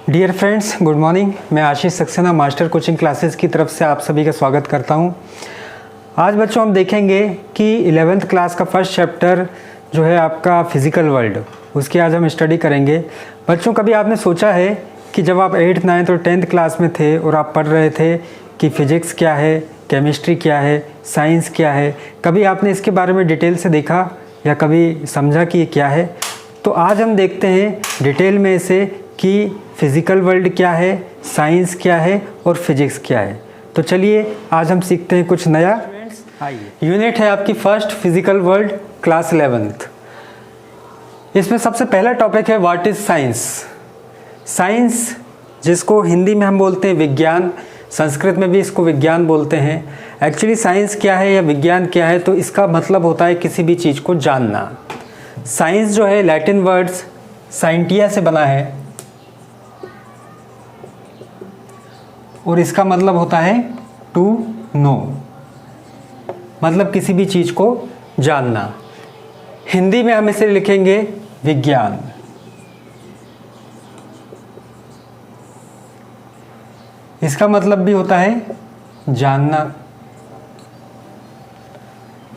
Dear friends, good morning. मैं Ashish Saxena master coaching classes की तरफ से आप सभी का स्वागत करता हूं। आज बच्चों हम देखेंगे कि 11th क्लास का फर्स्ट चैप्टर जो है आपका फिज़िकल वर्ल्ड, उसकी आज हम स्टडी करेंगे। बच्चों, कभी आपने सोचा है कि जब आप 8th 9th और 10th क्लास में थे और आप पढ़ रहे थे कि फ़िज़िक्स क्या है, केमिस्ट्री क्या है, साइंस क्या है, कभी आपने इसके बारे में डिटेल से देखा या कभी समझा कि ये क्या है? तो आज हम देखते हैं डिटेल में इसे कि फ़िज़िकल वर्ल्ड क्या है, साइंस क्या है और फिज़िक्स क्या है। तो चलिए आज हम सीखते हैं कुछ नया। आइए, यूनिट है आपकी first physical world, class 11th। इसमें सबसे पहला टॉपिक है व्हाट इज़ साइंस। साइंस, जिसको हिंदी में हम बोलते हैं विज्ञान, संस्कृत में भी इसको विज्ञान बोलते हैं। एक्चुअली साइंस क्या है या विज्ञान क्या है, तो इसका मतलब होता है किसी भी चीज़ को जानना। साइंस जो है लैटिन वर्ड्स साइंटिया से बना है और इसका मतलब होता है टू नो, मतलब किसी भी चीज़ को जानना। हिंदी में हम इसे लिखेंगे विज्ञान। इसका मतलब भी होता है जानना।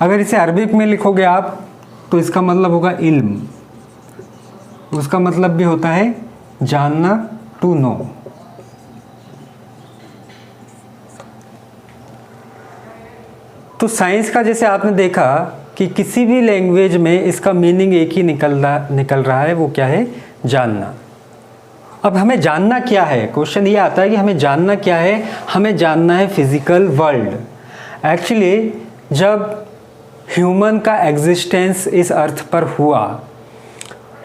अगर इसे अरबिक में लिखोगे आप तो इसका मतलब होगा इल्म, उसका मतलब भी होता है जानना, टू नो। तो साइंस का जैसे आपने देखा कि किसी भी लैंग्वेज में इसका मीनिंग एक ही निकल रहा है, वो क्या है? जानना। अब हमें जानना क्या है? क्वेश्चन ये आता है कि हमें जानना क्या है? हमें जानना है फिजिकल वर्ल्ड। एक्चुअली जब ह्यूमन का एग्जिस्टेंस इस अर्थ पर हुआ,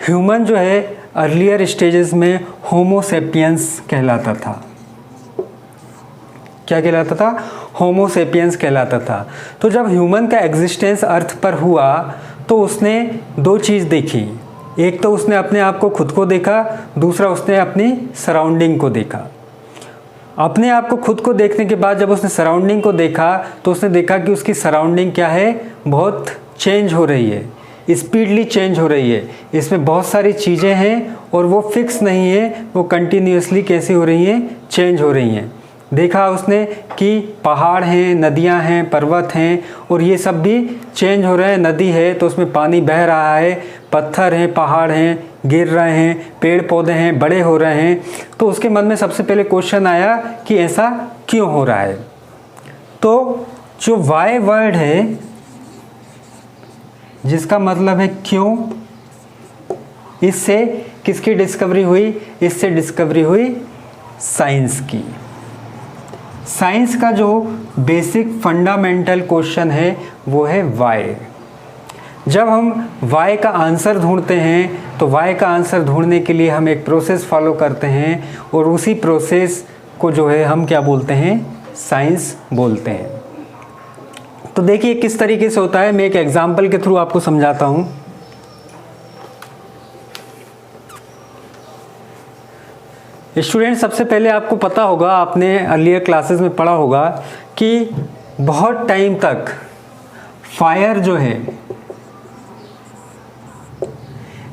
ह्यूमन जो है अर्लियर स्टेजेस में होमो सेपियंस कहलाता था। क्या कहलाता था? होमो सेपियंस कहलाता था। तो जब ह्यूमन का एग्जिस्टेंस अर्थ पर हुआ तो उसने दो चीज़ देखी। एक तो उसने अपने आप को खुद को देखा, दूसरा उसने अपनी सराउंडिंग को देखा। अपने आप को खुद को देखने के बाद जब उसने सराउंडिंग को देखा तो उसने देखा कि उसकी सराउंडिंग क्या है? बहुत चेंज हो रही है, स्पीडली चेंज हो रही है। इसमें बहुत सारी चीज़ें हैं और वो फिक्स नहीं है, वो कंटिन्यूसली कैसी हो रही हैं? चेंज हो रही हैं। देखा उसने कि पहाड़ हैं, नदियां हैं, पर्वत हैं और ये सब भी चेंज हो रहे हैं। नदी है तो उसमें पानी बह रहा है, पत्थर हैं, पहाड़ हैं, गिर रहे हैं, पेड़ पौधे हैं, बड़े हो रहे हैं। तो उसके मन में सबसे पहले क्वेश्चन आया कि ऐसा क्यों हो रहा है। तो जो वाई वर्ड है, जिसका मतलब है क्यों, इससे किसकी डिस्कवरी हुई? इससे डिस्कवरी हुई साइंस की। साइंस का जो बेसिक फंडामेंटल क्वेश्चन है वो है वाई। जब हम वाई का आंसर ढूंढते हैं तो वाई का आंसर ढूंढने के लिए हम एक प्रोसेस फॉलो करते हैं और उसी प्रोसेस को जो है हम क्या बोलते हैं? साइंस बोलते हैं। तो देखिए किस तरीके से होता है, मैं एक एग्जांपल के थ्रू आपको समझाता हूं। स्टूडेंट, सबसे पहले आपको पता होगा, आपने अर्लियर क्लासेस में पढ़ा होगा कि बहुत टाइम तक फायर जो है,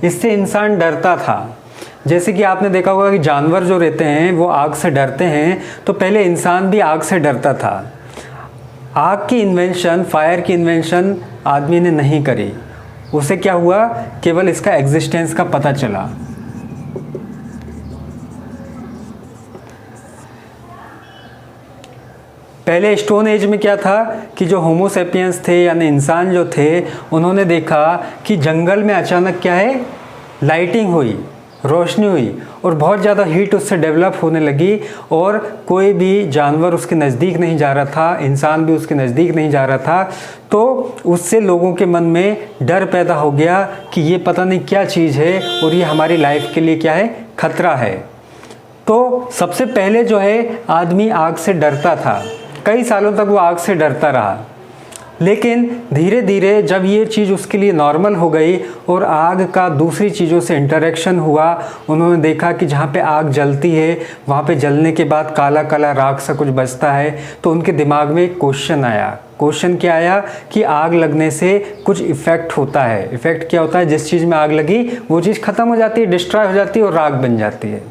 इससे इंसान डरता था। जैसे कि आपने देखा होगा कि जानवर जो रहते हैं वो आग से डरते हैं, तो पहले इंसान भी आग से डरता था। आग की इन्वेंशन, फायर की इन्वेंशन आदमी ने नहीं करी। उसे क्या हुआ? केवल इसका एग्जिस्टेंस का पता चला। पहले स्टोन एज में क्या था कि जो होमो सेपियंस थे यानी इंसान जो थे, उन्होंने देखा कि जंगल में अचानक क्या है? लाइटिंग हुई, रोशनी हुई और बहुत ज़्यादा हीट उससे डेवलप होने लगी और कोई भी जानवर उसके नज़दीक नहीं जा रहा था, इंसान भी उसके नज़दीक नहीं जा रहा था। तो उससे लोगों के मन में डर पैदा हो गया कि ये पता नहीं क्या चीज़ है और ये हमारी लाइफ के लिए क्या है? खतरा है। तो सबसे पहले जो है आदमी आग से डरता था, कई सालों तक वो आग से डरता रहा। लेकिन धीरे धीरे जब ये चीज़ उसके लिए नॉर्मल हो गई और आग का दूसरी चीज़ों से इंटरेक्शन हुआ, उन्होंने देखा कि जहाँ पे आग जलती है वहाँ पे जलने के बाद काला काला राख सा कुछ बचता है, तो उनके दिमाग में एक क्वेश्चन आया। क्वेश्चन क्या आया कि आग लगने से कुछ इफ़ेक्ट होता है। इफ़ेक्ट क्या होता है? जिस चीज़ में आग लगी वो चीज़ ख़त्म हो जाती है, डिस्ट्रॉय हो जाती है और राख बन जाती है।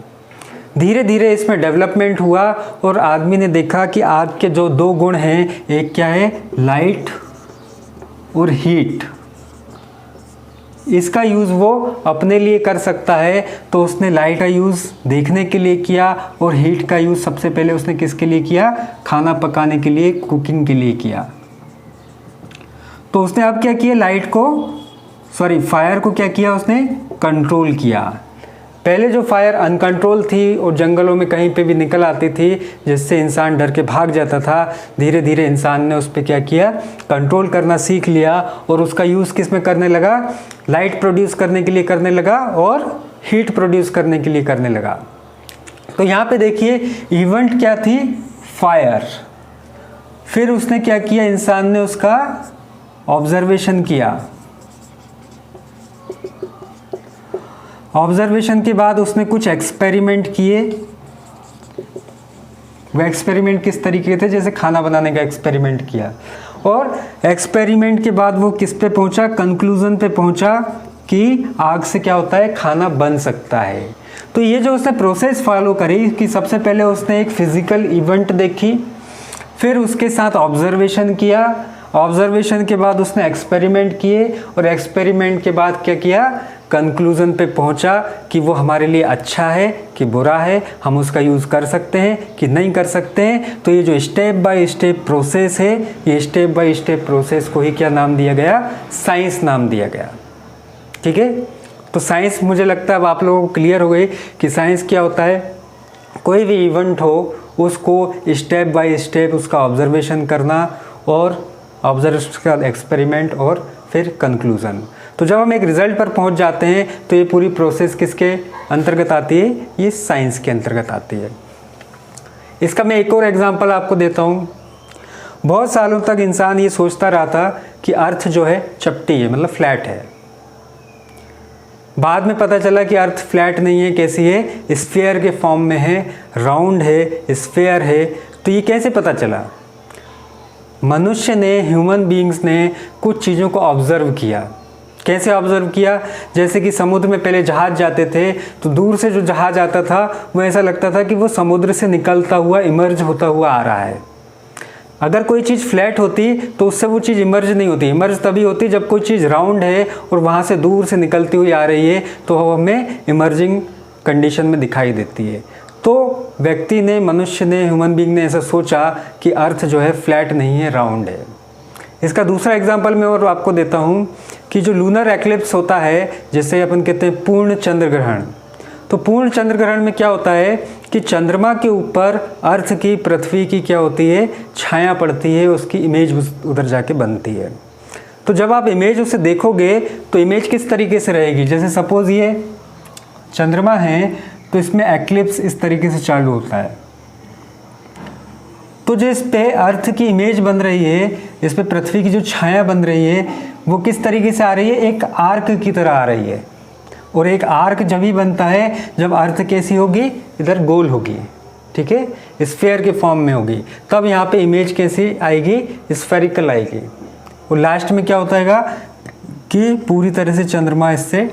धीरे धीरे इसमें डेवलपमेंट हुआ और आदमी ने देखा कि आग के जो दो गुण हैं, एक क्या है, लाइट और हीट, इसका यूज़ वो अपने लिए कर सकता है। तो उसने लाइट का यूज़ देखने के लिए किया और हीट का यूज़ सबसे पहले उसने किसके लिए किया, खाना पकाने के लिए, कुकिंग के लिए किया। तो उसने अब क्या किया, फायर को क्या किया, उसने कंट्रोल किया। पहले जो फायर अनकंट्रोल थी और जंगलों में कहीं पे भी निकल आती थी जिससे इंसान डर के भाग जाता था, धीरे धीरे इंसान ने उस पर क्या किया, कंट्रोल करना सीख लिया और उसका यूज़ किस में करने लगा, लाइट प्रोड्यूस करने के लिए करने लगा और हीट प्रोड्यूस करने के लिए करने लगा। तो यहाँ पे देखिए इवेंट क्या थी, फायर। फिर उसने क्या किया, इंसान ने उसका ऑब्जर्वेशन किया। ऑब्जर्वेशन के बाद उसने कुछ एक्सपेरिमेंट किए। वो एक्सपेरिमेंट किस तरीके थे, जैसे खाना बनाने का एक्सपेरिमेंट किया। और एक्सपेरिमेंट के बाद वो किस पे पहुंचा, कंक्लूजन पे पहुंचा कि आग से क्या होता है, खाना बन सकता है। तो ये जो उसने प्रोसेस फॉलो करी कि सबसे पहले उसने एक फिजिकल इवेंट देखी, फिर उसके साथ ऑब्जर्वेशन किया, ऑब्जर्वेशन के बाद उसने एक्सपेरिमेंट किए और एक्सपेरिमेंट के बाद क्या किया, कंक्लूजन पे पहुंचा कि वो हमारे लिए अच्छा है कि बुरा है, हम उसका यूज़ कर सकते हैं कि नहीं कर सकते हैं। तो ये जो स्टेप बाय स्टेप प्रोसेस है, ये स्टेप बाय स्टेप प्रोसेस को ही क्या नाम दिया गया, साइंस नाम दिया गया। ठीक है, तो साइंस मुझे लगता है अब आप लोगों को क्लियर हो गई कि साइंस क्या होता है। कोई भी इवेंट हो उसको स्टेप बाय स्टेप उसका ऑब्जर्वेशन करना और ऑब्जर्वेशन का एक्सपेरिमेंट और फिर कंक्लूज़न। तो जब हम एक रिज़ल्ट पर पहुंच जाते हैं तो ये पूरी प्रोसेस किसके अंतर्गत आती है, ये साइंस के अंतर्गत आती है। इसका मैं एक और एग्जांपल आपको देता हूँ। बहुत सालों तक इंसान ये सोचता रहा था कि अर्थ जो है चपटी है, मतलब फ्लैट है। बाद में पता चला कि अर्थ फ्लैट नहीं है, कैसी है, स्फीयर के फॉर्म में है, राउंड है, स्फीयर है। तो ये कैसे पता चला, मनुष्य ने, ह्यूमन बीइंग्स ने कुछ चीज़ों को ऑब्जर्व किया। कैसे ऑब्जर्व किया, जैसे कि समुद्र में पहले जहाज जाते थे तो दूर से जो जहाज आता था वो ऐसा लगता था कि वो समुद्र से निकलता हुआ, इमर्ज होता हुआ आ रहा है। अगर कोई चीज़ फ्लैट होती तो उससे वो चीज़ इमर्ज नहीं होती। इमर्ज तभी होती जब कोई चीज़ राउंड है और वहाँ से दूर से निकलती हुई आ रही है तो वो हमें इमर्जिंग कंडीशन में दिखाई देती है। तो व्यक्ति ने, मनुष्य ने, ह्यूमन बीइंग ने ऐसा सोचा कि अर्थ जो है फ्लैट नहीं है, राउंड है। इसका दूसरा एग्जांपल मैं और आपको देता हूँ कि जो लूनर एक्लिप्स होता है, जिसे अपन कहते हैं पूर्ण चंद्र ग्रहण। तो पूर्ण चंद्र ग्रहण में क्या होता है कि चंद्रमा के ऊपर अर्थ की, पृथ्वी की क्या होती है, छाया पड़ती है, उसकी इमेज उधर जाके बनती है। तो जब आप इमेज उसे देखोगे तो इमेज किस तरीके से रहेगी, जैसे सपोज ये चंद्रमा है तो इसमें एक्लिप्स इस तरीके से चालू होता है। तो जो इस पे अर्थ की इमेज बन रही है, इस पे पृथ्वी की जो छाया बन रही है वो किस तरीके से आ रही है, एक आर्क की तरह आ रही है। और एक आर्क जब ही बनता है जब अर्थ कैसी होगी, इधर गोल होगी, ठीक है, स्फीयर के फॉर्म में होगी। तब यहाँ पे इमेज कैसी आएगी, स्फेरिकल आएगी। और लास्ट में क्या होता है कि पूरी तरह से चंद्रमा इससे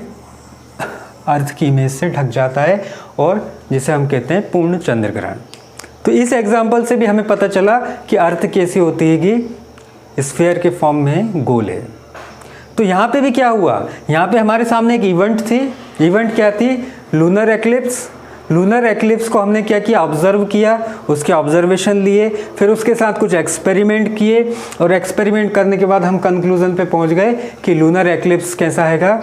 अर्थ की इमेज से ढक जाता है और जिसे हम कहते हैं पूर्ण चंद्र ग्रहण। तो इस एग्जाम्पल से भी हमें पता चला कि अर्थ कैसी होती है कि स्फीयर के फॉर्म में गोल है। तो यहाँ पे भी क्या हुआ, यहाँ पे हमारे सामने एक इवेंट थी। इवेंट क्या थी, लूनर एक्लिप्स। लूनर एक्लिप्स को हमने क्या किया, ऑब्जर्व किया, उसके ऑब्जर्वेशन लिए, फिर उसके साथ कुछ एक्सपेरिमेंट किए और एक्सपेरिमेंट करने के बाद हम कंक्लूजन पे पहुँच गए कि लूनर एक्लिप्स कैसा हैगा,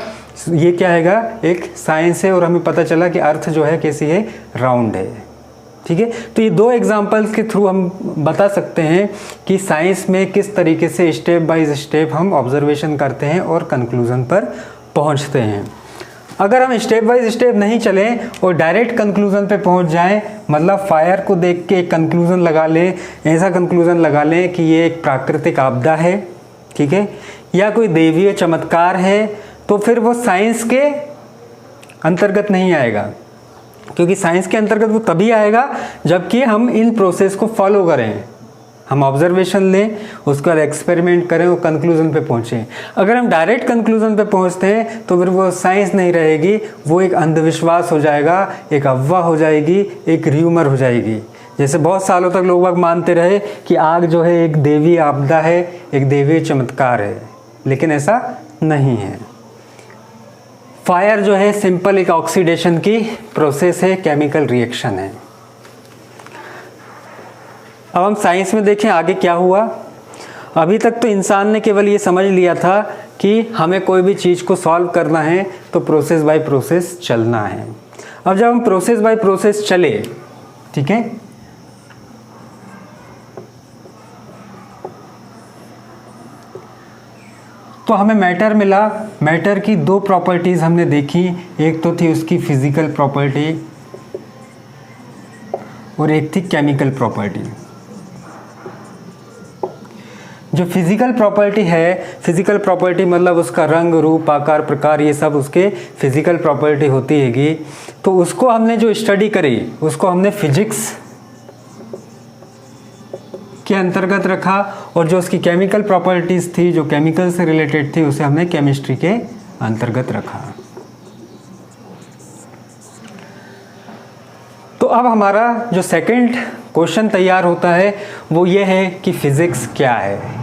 ये क्या हैगा, एक साइंस है। और हमें पता चला कि अर्थ जो है कैसी है, राउंड है। ठीक है, तो ये दो एग्जाम्पल्स के थ्रू हम बता सकते हैं कि साइंस में किस तरीके से स्टेप बाय स्टेप हम ऑब्जर्वेशन करते हैं और कंक्लूजन पर पहुंचते हैं। अगर हम स्टेप बाय स्टेप नहीं चलें और डायरेक्ट कंक्लूजन पे पहुंच जाएं, मतलब फायर को देख के कंक्लूजन लगा लें, ऐसा कंक्लूजन लगा लें कि ये एक प्राकृतिक आपदा है, ठीक है, या कोई दैवीय चमत्कार है, तो फिर वो साइंस के अंतर्गत नहीं आएगा। क्योंकि साइंस के अंतर्गत वो तभी आएगा जबकि हम इन प्रोसेस को फॉलो करें। हम ऑब्जर्वेशन लें, उसके बाद एक्सपेरिमेंट करें और कंक्लूजन पे पहुँचें। अगर हम डायरेक्ट कंक्लूजन पे पहुँचते हैं तो फिर वो साइंस नहीं रहेगी, वो एक अंधविश्वास हो जाएगा, एक अफवाह हो जाएगी, एक र्यूमर हो जाएगी। जैसे बहुत सालों तक लोग बाग मानते रहे कि आग जो है एक देवी आपदा है, एक देवी चमत्कार है, लेकिन ऐसा नहीं है। फायर जो है सिंपल एक ऑक्सीडेशन की प्रोसेस है, केमिकल रिएक्शन है। अब हम साइंस में देखें आगे क्या हुआ। अभी तक तो इंसान ने केवल ये समझ लिया था कि हमें कोई भी चीज़ को सॉल्व करना है तो प्रोसेस बाय प्रोसेस चलना है। अब जब हम प्रोसेस बाय प्रोसेस चले, ठीक है, तो हमें मैटर मिला। मैटर की दो प्रॉपर्टीज़ हमने देखी, एक तो थी उसकी फिजिकल प्रॉपर्टी और एक थी केमिकल प्रॉपर्टी। जो फिजिकल प्रॉपर्टी है, फिजिकल प्रॉपर्टी मतलब उसका रंग, रूप, आकार, प्रकार, ये सब उसके फिजिकल प्रॉपर्टी होती हैगी। तो उसको हमने जो स्टडी करी उसको हमने फिजिक्स के अंतर्गत रखा, और जो उसकी केमिकल प्रॉपर्टीज़ थी, जो केमिकल से रिलेटेड थी, उसे हमने केमिस्ट्री के अंतर्गत रखा। तो अब हमारा जो सेकंड क्वेश्चन तैयार होता है वो ये है कि फिज़िक्स क्या है।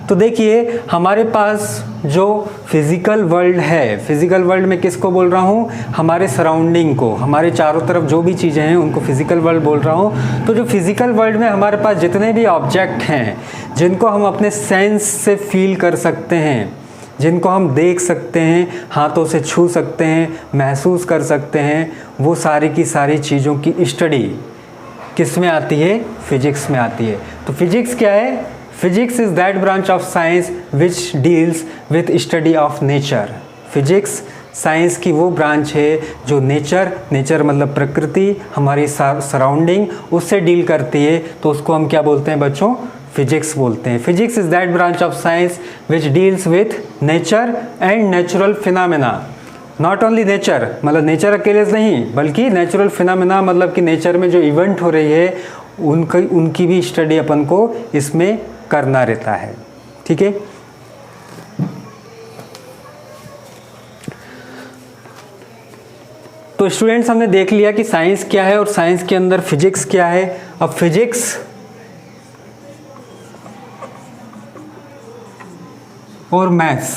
तो देखिए हमारे पास जो फिज़िकल वर्ल्ड है, फिज़िकल वर्ल्ड में किसको बोल रहा हूँ, हमारे सराउंडिंग को, हमारे चारों तरफ जो भी चीज़ें हैं उनको फिज़िकल वर्ल्ड बोल रहा हूँ। तो जो फिज़िकल वर्ल्ड में हमारे पास जितने भी ऑब्जेक्ट हैं जिनको हम अपने सेंस से फील कर सकते हैं, जिनको हम देख सकते हैं, हाथों से छू सकते हैं, महसूस कर सकते हैं, वो सारी की सारी चीज़ों की स्टडी किस में आती है, फिजिक्स में आती है। तो फिजिक्स क्या है? Physics is that branch of science which deals with study of nature. Physics science की वो ब्रांच है जो नेचर मतलब प्रकृति, हमारी सराउंडिंग, उससे डील करती है। तो उसको हम क्या बोलते हैं बच्चों? फिजिक्स बोलते हैं। Physics is that branch of science which deals with nature and natural phenomena. Not only nature मतलब नेचर अकेले से नहीं, बल्कि नेचुरल फिनोमेना मतलब कि नेचर में जो इवेंट हो रही है उनकी भी स्टडी अपन को इसमें करना रहता है। ठीक है, तो स्टूडेंट्स हमने देख लिया कि साइंस क्या है और साइंस के अंदर फिजिक्स क्या है। अब फिजिक्स और मैथ्स,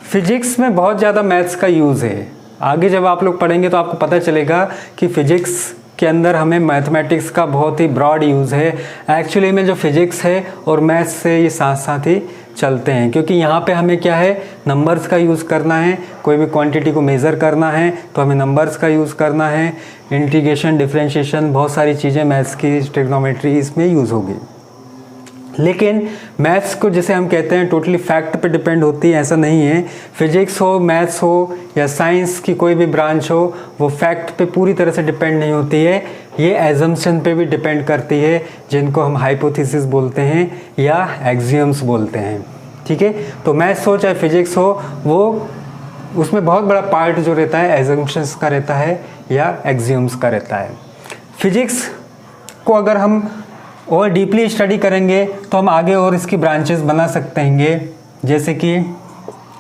फिजिक्स में बहुत ज़्यादा मैथ्स का यूज़ है। आगे जब आप लोग पढ़ेंगे तो आपको पता चलेगा कि फिजिक्स के अंदर हमें मैथमेटिक्स का बहुत ही ब्रॉड यूज़ है। एक्चुअली में जो फिजिक्स है और मैथ्स से ये साथ साथ ही चलते हैं, क्योंकि यहाँ पे हमें क्या है, नंबर्स का यूज़ करना है। कोई भी क्वांटिटी को मेज़र करना है तो हमें नंबर्स का यूज़ करना है। इंटीग्रेशन, डिफरेंशिएशन, बहुत सारी चीज़ें मैथ्स की, ट्रिग्नोमेट्री इसमें यूज़ होगी। लेकिन मैथ्स को जैसे हम कहते हैं टोटली फैक्ट पे डिपेंड होती है, ऐसा नहीं है। फिजिक्स हो, मैथ्स हो या साइंस की कोई भी ब्रांच हो, वो फैक्ट पे पूरी तरह से डिपेंड नहीं होती है। ये एजम्पशन पे भी डिपेंड करती है, जिनको हम हाइपोथेसिस बोलते हैं या एक्सियम्स बोलते हैं। ठीक है, तो मैथ्स हो चाहे फिजिक्स हो, वो उसमें बहुत बड़ा पार्ट जो रहता है एजम्पशंस का रहता है या एक्सियम्स का रहता है। फिजिक्स को अगर हम और डीपली स्टडी करेंगे तो हम आगे और इसकी ब्रांचेस बना सकते हैं। जैसे कि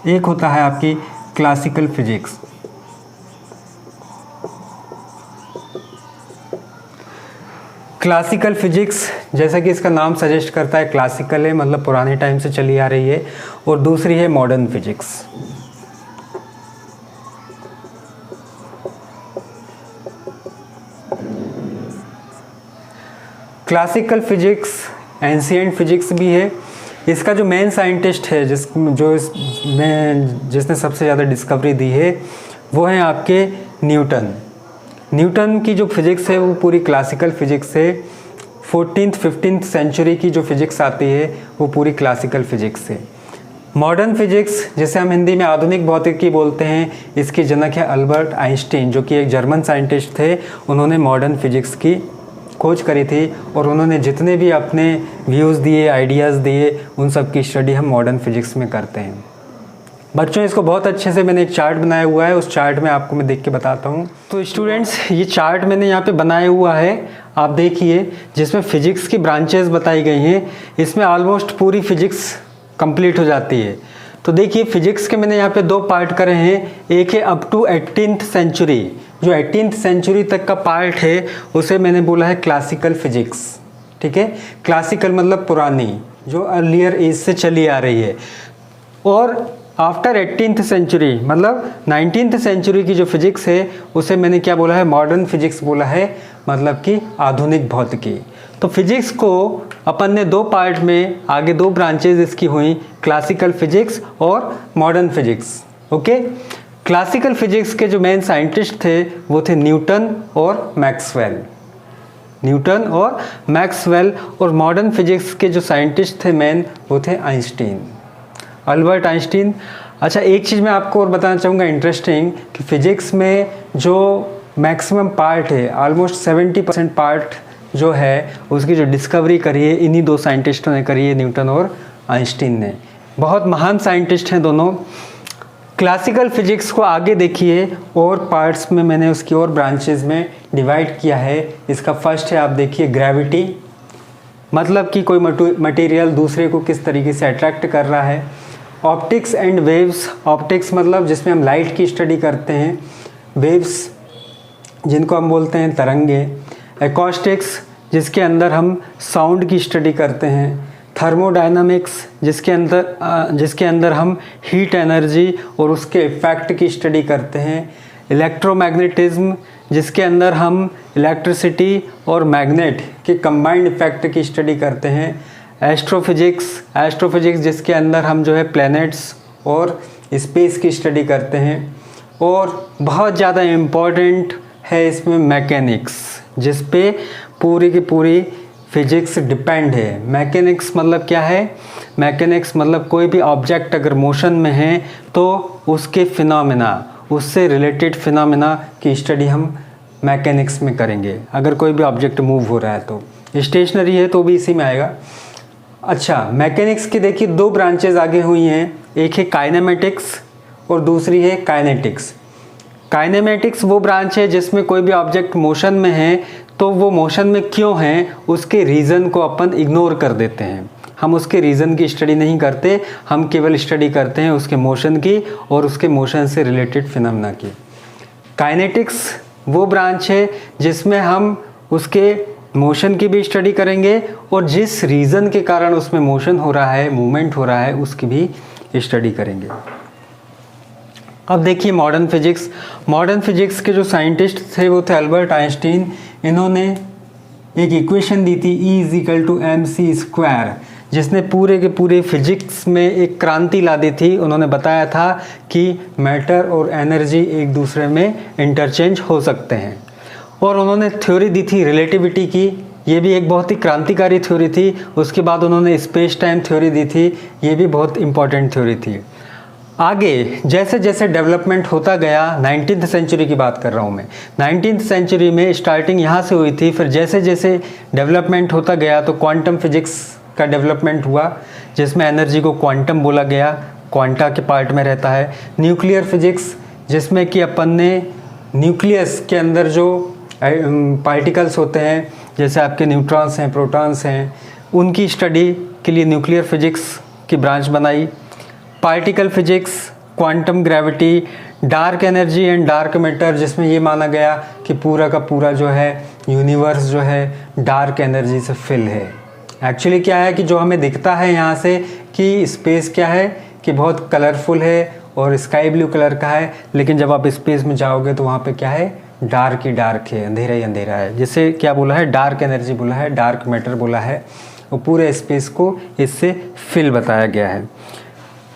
एक होता है आपकी क्लासिकल फिजिक्स। क्लासिकल फिजिक्स जैसा कि इसका नाम सजेस्ट करता है, क्लासिकल है मतलब पुराने टाइम से चली आ रही है, और दूसरी है modern physics. Classical physics ancient physics भी है। इसका जो मेन साइंटिस्ट है जिसने सबसे ज़्यादा डिस्कवरी दी है वो है आपके न्यूटन। न्यूटन की जो फिज़िक्स है वो पूरी क्लासिकल फिज़िक्स है। 14th-15th सेंचुरी की जो फिज़िक्स आती है वो पूरी क्लासिकल फिज़िक्स है। मॉडर्न फिज़िक्स जिसे हम हिंदी में आधुनिक भौतिकी बोलते हैं, इसके जनक है अल्बर्ट आइंस्टीन, जो कि एक जर्मन साइंटिस्ट थे। उन्होंने मॉडर्न फिज़िक्स की खोज करी थी और उन्होंने जितने भी अपने व्यूज़ दिए, आइडियाज़ दिए, उन सब की स्टडी हम मॉडर्न फिज़िक्स में करते हैं। बच्चों इसको बहुत अच्छे से मैंने एक चार्ट बनाया हुआ है, उस चार्ट में आपको मैं देख के बताता हूँ। तो स्टूडेंट्स ये चार्ट मैंने यहाँ पे बनाया हुआ है, आप देखिए, जिसमें फिजिक्स की ब्रांचेस बताई गई हैं। इसमें ऑलमोस्ट पूरी फिजिक्स कंप्लीट हो जाती है। तो देखिए फिजिक्स के मैंने यहाँ पे 2 पार्ट करे हैं। एक है अप टू 18th सेंचुरी, जो 18th सेंचुरी तक का पार्ट है उसे मैंने बोला है क्लासिकल फिजिक्स। ठीक है, क्लासिकल मतलब पुरानी, जो अर्लियर एज से चली आ रही है। और आफ्टर 18th सेंचुरी मतलब 19th सेंचुरी की जो फिजिक्स है उसे मैंने क्या बोला है, मॉडर्न फिजिक्स बोला है, मतलब कि आधुनिक भौतिकी। तो फिजिक्स को अपन ने 2 पार्ट में, आगे 2 ब्रांचेज इसकी हुई, क्लासिकल फिजिक्स और modern physics. Okay, classical physics के जो मेन साइंटिस्ट थे वो थे न्यूटन और मैक्सवेल। न्यूटन और मैक्सवेल। और मॉडर्न फिजिक्स के जो साइंटिस्ट थे मेन, वो थे आइंस्टीन, अल्बर्ट आइंस्टीन। अच्छा, एक चीज़ मैं आपको और बताना चाहूँगा इंटरेस्टिंग, कि फिजिक्स में जो मैक्सिमम पार्ट है, ऑलमोस्ट 70% पार्ट जो है उसकी जो डिस्कवरी करी है इन्हीं 2 साइंटिस्टों ने करी है, न्यूटन और आइंस्टीन ने। बहुत महान साइंटिस्ट हैं दोनों। क्लासिकल फिजिक्स को आगे देखिए, और पार्ट्स में मैंने उसकी और ब्रांचेज में डिवाइड किया है। इसका फर्स्ट है, आप देखिए, ग्रेविटी, मतलब कि कोई मटेरियल दूसरे को किस तरीके से अट्रैक्ट कर रहा है। ऑप्टिक्स एंड वेव्स, ऑप्टिक्स मतलब जिसमें हम लाइट की स्टडी करते हैं, वेव्स जिनको हम बोलते हैं तरंगे। एकॉस्टिक्स, जिसके अंदर हम साउंड की स्टडी करते हैं। थर्मोडायनामिक्स, जिसके अंदर हम हीट एनर्जी और उसके इफ़ेक्ट की स्टडी करते हैं। इलेक्ट्रोमैग्नेटिज्म, जिसके अंदर हम इलेक्ट्रिसिटी और मैग्नेट के कंबाइंड इफेक्ट की स्टडी करते हैं। एस्ट्रोफिजिक्स, एस्ट्रोफिजिक्स जिसके अंदर हम जो है प्लैनेट्स और स्पेस की स्टडी करते हैं। और बहुत ज़्यादा इम्पॉर्टेंट है इसमें मैकेनिक्स, जिस पे पूरी की पूरी फिजिक्स डिपेंड है। मैकेनिक्स मतलब क्या है? मैकेनिक्स मतलब कोई भी ऑब्जेक्ट अगर मोशन में है तो उसके फिनोमेना, उससे रिलेटेड फिनोमेना की स्टडी हम मैकेनिक्स में करेंगे। अगर कोई भी ऑब्जेक्ट मूव हो रहा है तो, स्टेशनरी है तो भी इसी में आएगा। अच्छा, मैकेनिक्स की देखिए 2 ब्रांचेज आगे हुई हैं, एक है काइनेमेटिक्स और दूसरी है काइनेटिक्स। काइनेमेटिक्स वो ब्रांच है जिसमें कोई भी ऑब्जेक्ट मोशन में है तो वो मोशन में क्यों है उसके रीज़न को अपन इग्नोर कर देते हैं। हम उसके रीज़न की स्टडी नहीं करते, हम केवल स्टडी करते हैं उसके मोशन की और उसके मोशन से रिलेटेड फिनोमेना की। काइनेटिक्स वो ब्रांच है जिसमें हम उसके मोशन की भी स्टडी करेंगे और जिस रीज़न के कारण उसमें मोशन हो रहा है, मूवमेंट हो रहा है, उसकी भी स्टडी करेंगे। अब देखिए मॉडर्न फिजिक्स। मॉडर्न फिजिक्स के जो साइंटिस्ट थे वो थे अल्बर्ट आइंस्टीन। इन्होंने एक इक्वेशन दी थी E=mc², जिसने पूरे के पूरे फिजिक्स में एक क्रांति ला दी थी। उन्होंने बताया था कि मैटर और एनर्जी एक दूसरे में इंटरचेंज हो सकते हैं। और उन्होंने थ्योरी दी थी रिलेटिविटी की, ये भी एक बहुत ही क्रांतिकारी थ्योरी थी। उसके बाद उन्होंने स्पेस टाइम थ्योरी दी थी, ये भी बहुत इंपॉर्टेंट थ्योरी थी। आगे जैसे जैसे डेवलपमेंट होता गया, 19th सेंचुरी की बात कर रहा हूँ मैं, 19th सेंचुरी में स्टार्टिंग यहाँ से हुई थी, फिर जैसे जैसे डेवलपमेंट होता गया तो क्वांटम फिजिक्स का डेवलपमेंट हुआ, जिसमें एनर्जी को क्वांटम बोला गया, क्वांटा के पार्ट में रहता है। न्यूक्लियर फिजिक्स, जिसमें कि अपन ने न्यूक्लियस के अंदर जो पार्टिकल्स होते हैं, जैसे आपके न्यूट्रॉन्स हैं, प्रोटॉन्स हैं, उनकी स्टडी के लिए न्यूक्लियर फिजिक्स की ब्रांच बनाई। Particle physics, quantum gravity, dark energy and dark matter, जिसमें ये माना गया कि पूरा का पूरा जो है यूनिवर्स जो है डार्क एनर्जी से फिल है। एक्चुअली क्या है कि जो हमें दिखता है यहाँ से कि स्पेस क्या है कि बहुत कलरफुल है और स्काई ब्लू कलर का है, लेकिन जब आप स्पेस में जाओगे तो वहाँ पे क्या है, डार्क ही डार्क है, अंधेरा ही अंधेरा है। जिसे क्या बोला है, डार्क एनर्जी बोला है, डार्क मैटर बोला है, और पूरे स्पेस को इससे फिल बताया गया है।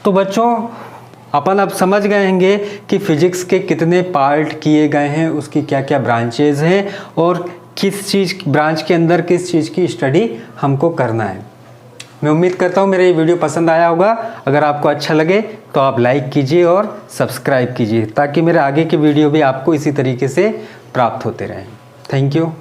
तो बच्चों अपन अब समझ गए होंगे कि फिजिक्स के कितने पार्ट किए गए हैं, उसकी क्या क्या ब्रांचेज हैं और किस चीज़ ब्रांच के अंदर किस चीज़ की स्टडी हमको करना है। मैं उम्मीद करता हूँ मेरा ये वीडियो पसंद आया होगा। अगर आपको अच्छा लगे तो आप लाइक कीजिए और सब्सक्राइब कीजिए, ताकि मेरे आगे के वीडियो भी आपको इसी तरीके से प्राप्त होते रहें। Thank you.